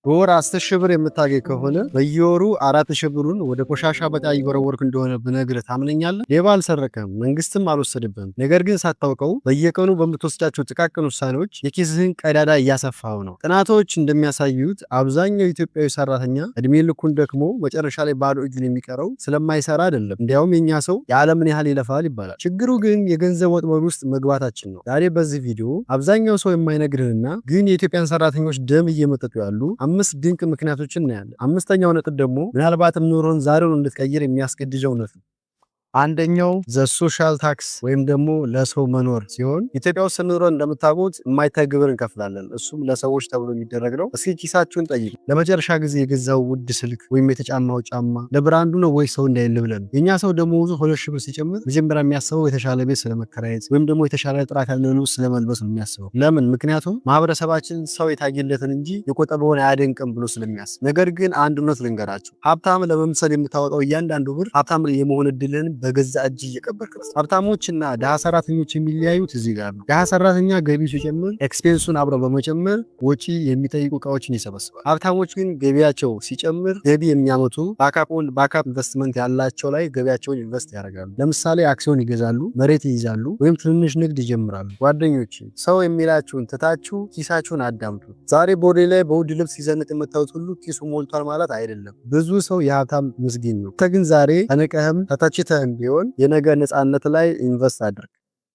በወር 10 ሺህ ብር የምታገኝ ከሆነ በየወሩ 4 ሺህ ብሩን ወደ ቆሻሻ በጣ እየወረወርክ እንደሆነ ብነግርህ ታምነኛለህ? ሌባ አልሰረቀም፣ መንግስትም አልወሰደብህም። ነገር ግን ሳታውቀው በየቀኑ በምትወስዳቸው ጥቃቅን ውሳኔዎች የኪስህን ቀዳዳ እያሰፋው ነው። ጥናቶች እንደሚያሳዩት አብዛኛው ኢትዮጵያዊ ሰራተኛ እድሜ ልኩን ደክሞ መጨረሻ ላይ ባዶ እጁን የሚቀረው ስለማይሰራ አይደለም። እንዲያውም የኛ ሰው የዓለምን ያህል ይለፋል ይባላል። ችግሩ ግን የገንዘብ ወጥመድ ውስጥ መግባታችን ነው። ዛሬ በዚህ ቪዲዮ አብዛኛው ሰው የማይነግርህና ግን የኢትዮጵያን ሰራተኞች ደም እየመጠጡ ያሉ 5 ድንቅ ምክንያቶችን እናያለን። አምስተኛው ነጥብ ደግሞ ምናልባትም ኑሮን ዛሬውን እንድትቀይር የሚያስገድደው እውነት ነው። አንደኛው ሶሻል ታክስ ወይም ደግሞ ለሰው መኖር ሲሆን ኢትዮጵያ ውስጥ ስንኖር እንደምታውቁት የማይታይ ግብር እንከፍላለን። እሱም ለሰዎች ተብሎ የሚደረግ ነው። እስኪ ኪሳችሁን ጠይቁ። ለመጨረሻ ጊዜ የገዛው ውድ ስልክ ወይም የተጫማው ጫማ ለብራንዱ ነው ወይ ሰው እንዳይል ብለን? የኛ ሰው ደሞዙ 2 ሺህ ብር ሲጨምር መጀመሪያ የሚያስበው የተሻለ ቤት ስለመከራየት ወይም ደግሞ የተሻለ ጥራት ያለው ልብስ ስለመልበስ ነው የሚያስበው። ለምን? ምክንያቱም ማህበረሰባችን ሰው የታየለትን እንጂ የቆጠበውን አያደንቅም ብሎ ስለሚያስብ። ነገር ግን አንድ እውነት ልንገራቸው፣ ሀብታም ለመምሰል የምታወጣው እያንዳንዱ ብር ሀብታም የመሆን እድልን በገዛ እጅ እየቀበርክ ነው። ሀብታሞችና ድሃ ሰራተኞች የሚለያዩት እዚህ ጋር ነው። ድሃ ሰራተኛ ገቢው ሲጨምር ኤክስፔንሱን አብረው በመጨመር ወጪ የሚጠይቁ እቃዎችን ይሰበስባል። ሀብታሞች ግን ገቢያቸው ሲጨምር ገቢ የሚያመጡ ባካፕ ኢንቨስትመንት ያላቸው ላይ ገቢያቸውን ኢንቨስት ያደርጋሉ። ለምሳሌ አክሲዮን ይገዛሉ፣ መሬት ይይዛሉ፣ ወይም ትንንሽ ንግድ ይጀምራሉ። ጓደኞች፣ ሰው የሚላችሁን ትታችሁ ኪሳችሁን አዳምጡ። ዛሬ ቦሌ ላይ በውድ ልብስ ሲዘንጥ የምታዩት ሁሉ ኪሱ ሞልቷል ማለት አይደለም። ብዙ ሰው የሀብታም ምስኪን ነው። ግን ዛሬ ተንቀህም ተተችተህም ቢሆን የነገ ነፃነት ላይ ኢንቨስት አድርግ።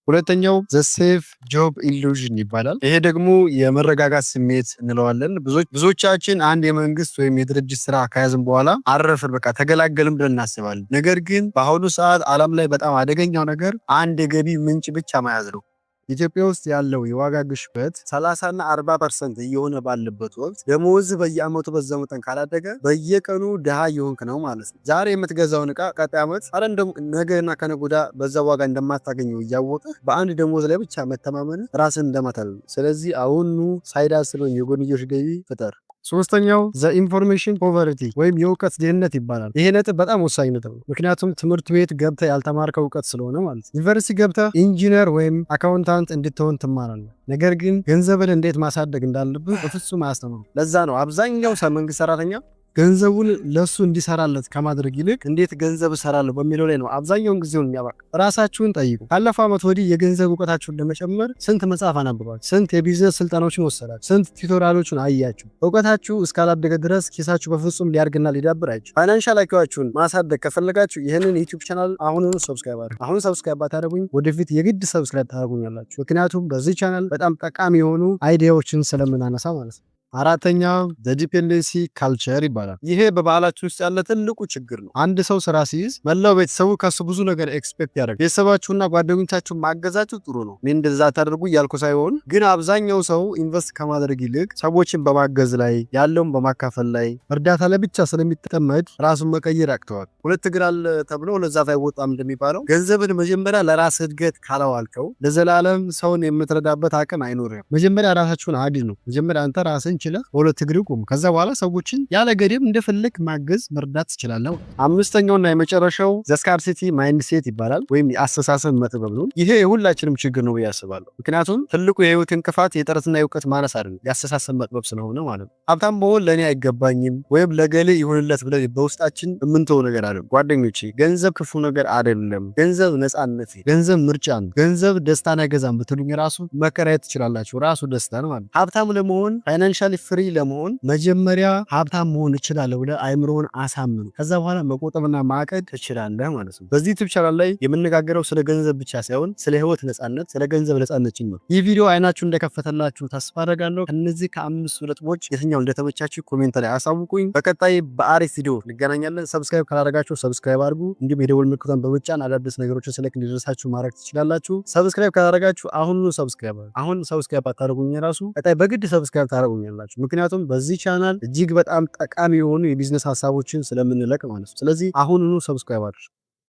ሁለተኛው ሴፍ ጆብ ኢሉዥን ይባላል። ይሄ ደግሞ የመረጋጋት ስሜት እንለዋለን። ብዙዎቻችን አንድ የመንግስት ወይም የድርጅት ስራ ከያዝን በኋላ አረፍን፣ በቃ ተገላገልም ብለን እናስባለን። ነገር ግን በአሁኑ ሰዓት ዓለም ላይ በጣም አደገኛው ነገር አንድ የገቢ ምንጭ ብቻ መያዝ ነው። ኢትዮጵያ ውስጥ ያለው የዋጋ ግሽበት 30 እና 40% እየሆነ ባለበት ወቅት ደሞዝ በየአመቱ በዛው መጠን ካላደገ በየቀኑ ድሃ እየሆንክ ነው ማለት ነው። ዛሬ የምትገዛውን እቃ ቀጣይ አመት ነገና ከነገ ወዲያ በዛ ዋጋ እንደማታገኘው እያወቅህ በአንድ ደሞዝ ላይ ብቻ መተማመን ራስን እንደማታል። ስለዚህ አሁኑ ሳይዳ ስለሆነ የጎንዮሽ ገቢ ፍጠር። ሶስተኛው ኢንፎርሜሽን ፖቨርቲ ወይም የእውቀት ድህነት ይባላል። ይሄ ነጥብ በጣም ወሳኝ ነጥብ ነው። ምክንያቱም ትምህርት ቤት ገብተህ ያልተማርከው እውቀት ስለሆነ ማለት ነው። ዩኒቨርሲቲ ገብተህ ኢንጂነር ወይም አካውንታንት እንድትሆን ትማራለህ። ነገር ግን ገንዘብን እንዴት ማሳደግ እንዳለብህ በፍጹም አያስተምሩም። ለዛ ነው አብዛኛው መንግስት ሰራተኛ ገንዘቡን ለሱ እንዲሰራለት ከማድረግ ይልቅ እንዴት ገንዘብ እሰራለሁ በሚለው ላይ ነው አብዛኛውን ጊዜውን የሚያባክ። ራሳችሁን ጠይቁ። ካለፈው ዓመት ወዲህ የገንዘብ እውቀታችሁን ለመጨመር ስንት መጽሐፍ አናብባችሁ? ስንት የቢዝነስ ስልጠናዎችን ወሰዳችሁ? ስንት ቲዩቶሪያሎችን አያችሁ? እውቀታችሁ እስካላደገ ድረስ ኪሳችሁ በፍጹም ሊያድግና ሊዳብር አይችልም። ፋይናንሻል አይኪዋችሁን ማሳደግ ከፈለጋችሁ ይህንን ዩቲዩብ ቻናል አሁኑኑ ሰብስክራይብ አድርጉ። አሁን ሰብስክራይብ ባታደርጉኝ ወደፊት የግድ ሰብስክራይብ ታደርጉኛላችሁ። ምክንያቱም በዚህ ቻናል በጣም ጠቃሚ የሆኑ አይዲያዎችን ስለምናነሳ ማለት ነው። አራተኛው ዲፔንደንሲ ካልቸር ይባላል። ይሄ በባህላችን ውስጥ ያለ ትልቁ ችግር ነው። አንድ ሰው ስራ ሲይዝ መላው ቤተሰቡ ከሱ ብዙ ነገር ኤክስፔክት ያደርጋል። ቤተሰባችሁና ጓደኞቻችሁ ማገዛችሁ ጥሩ ነው፣ እኔ እንደዛ ታደርጉ እያልኩ ሳይሆን፣ ግን አብዛኛው ሰው ኢንቨስት ከማድረግ ይልቅ ሰዎችን በማገዝ ላይ ያለውን በማካፈል ላይ እርዳታ ላይ ብቻ ስለሚጠመድ ራሱን መቀየር ያቅተዋል። ሁለት እግር አለ ተብሎ ሁለት ዛፍ አይወጣም እንደሚባለው ገንዘብን መጀመሪያ ለራስ እድገት ካላዋልከው ለዘላለም ሰውን የምትረዳበት አቅም አይኖርም። መጀመሪያ ራሳችሁን አድኑ። መጀመሪያ አንተ ራስን ችለህ በሁለት እግር ቁም። ከዛ በኋላ ሰዎችን ያለ ገደብ እንደፈለክ ማገዝ መርዳት ትችላለህ። አምስተኛውና የመጨረሻው ስካርሲቲ ማይንድሴት ይባላል ወይም የአስተሳሰብ መጥበብ ነው። ይሄ የሁላችንም ችግር ነው ብዬ አስባለሁ። ምክንያቱም ትልቁ የህይወት እንቅፋት የጥረትና የእውቀት ማነስ አይደለም፣ የአስተሳሰብ መጥበብ ስለሆነ ማለት ነው። ሀብታም መሆን ለእኔ አይገባኝም ወይም ለገሌ ይሁንለት ብለን በውስጣችን የምንተው ነገር አለ። ጓደኞቼ፣ ገንዘብ ክፉ ነገር አይደለም። ገንዘብ ነፃነት፣ ገንዘብ ምርጫ ነው። ገንዘብ ደስታን አይገዛም ብትሉኝ ራሱ መከራየት ትችላላችሁ። ራሱ ደስታ ነው ማለት። ሀብታም ለመሆን ፋይናንሻል ፍሪ ለመሆን መጀመሪያ ሀብታም መሆን እችላለሁ ብለህ አይምሮውን አሳምኑ። ከዛ በኋላ መቆጠብና ማቀድ ትችላለህ ማለት ነው። በዚህ ዩቲዩብ ቻናል ላይ የምነጋገረው ስለ ገንዘብ ብቻ ሳይሆን ስለ ህይወት ነፃነት፣ ስለ ገንዘብ ነፃነት ነው። ይህ ቪዲዮ አይናችሁ እንደከፈተላችሁ ተስፋ አደርጋለሁ። ከነዚህ ከ5 ነጥቦች የትኛው እንደተመቻችሁ ኮሜንት ላይ አሳውቁኝ። በቀጣይ በአሪፍ ቪዲዮ እንገናኛለን። ሰብስክራይብ ካላደረጋችሁ ሰብስክራይብ አድርጉ። እንዲሁም የደወል ምልክቱን በመጫን አዳዲስ ነገሮችን ስለክ እንዲደርሳችሁ ማድረግ ትችላላችሁ። ሰብስክራይብ ካላደረጋችሁ አሁን ሰብስክራይብ አታደርጉኝ ራሱ ቀጣይ በግድ ሰብስክራይብ ታደርጉኛላችሁ። ምክንያቱም በዚህ ቻናል እጅግ በጣም ጠቃሚ የሆኑ የቢዝነስ ሀሳቦችን ስለምንለቅ ማለት ነው። ስለዚህ አሁኑኑ ሰብስክራይብ አድርጉ።